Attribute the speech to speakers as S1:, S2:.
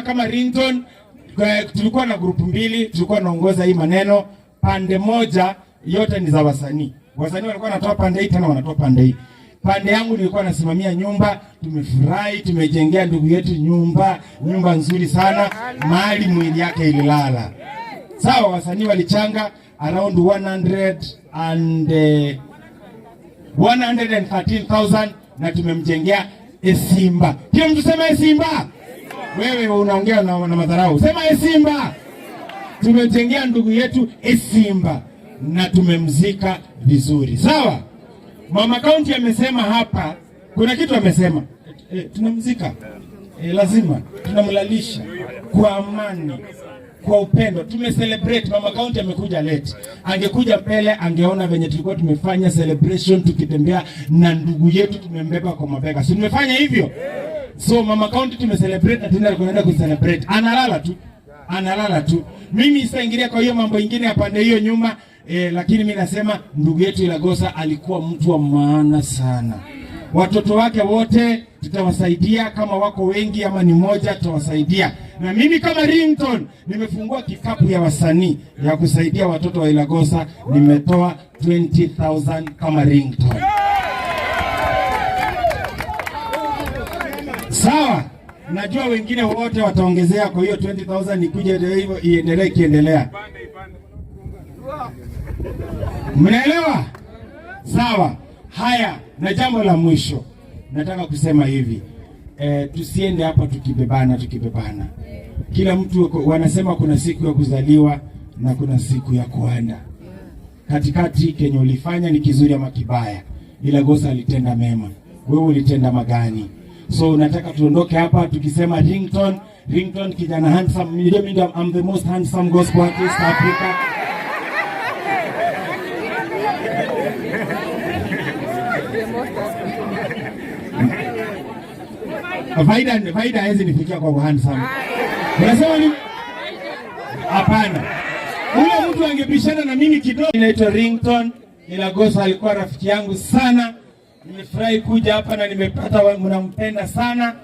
S1: Kama Ringtone tulikuwa na grupu mbili, tulikuwa naongoza hii maneno. Pande moja yote ni za wasanii. Wasanii walikuwa wanatoa pande hii, tena wanatoa pande hii. Pande yangu nilikuwa nasimamia Nyumba. Tumefurahi, tumejengea ndugu yetu nyumba nzuri sana, mahali mwili yake ililala. Sawa, wasanii walichanga around 113,000 na tumemjengea Simba. Kila mtu sema Simba. Wewe unaongea na madharau. Sema Simba. Tumejengea ndugu yetu Simba na tumemzika vizuri. Sawa? Mama County amesema hapa, kuna kitu amesema. Tunamzika. Lazima tunamlalisha kwa amani, kwa upendo. Tumecelebrate. Mama County amekuja late. Angekuja mbele angeona venye tulikuwa tumefanya celebration tukitembea na ndugu yetu tumembeba kwa mabega. Si tumefanya hivyo? So Mama County tumecelebrate na tena tunaenda kucelebrate. Analala tu. Mimi sitaingilia kwa hiyo mambo mengine ya pande hiyo nyuma, lakini mimi nasema ndugu yetu Ilagosa alikuwa mtu wa maana sana. Watoto wake wote tutawasaidia, kama wako wengi ama ni moja tutawasaidia. Na mimi kama Ringtone nimefungua kikapu ya wasanii ya kusaidia watoto wa Ilagosa, nimetoa 20,000 kama Ringtone. Sawa, najua wengine wote wataongezea, kwa hiyo 20,000 nikuje hivyo iendelee kiendelea. Mnaelewa? Sawa. Haya, na jambo la mwisho nataka kusema hivi. Tusiende hapa tukibebana. Kila mtu wanasema kuna siku ya kuzaliwa na kuna siku ya kuanda. Katikati kenye ulifanya ni kizuri ama kibaya. Ilagosa alitenda mema. Wewe ulitenda magani? So nataka tuondoke hapa tukisema Ringtone kijana handsome. I'm the most handsome gospel artist Africa. Faida hawezi nifikia kwa handsome. Unasema ni? Hapana. Ule mtu angebishana na mimi kidogo. Inaitwa Ringtone. Ilagosa alikuwa rafiki yangu sana. Nimefurahi kuja hapa na nimepata mnampenda sana.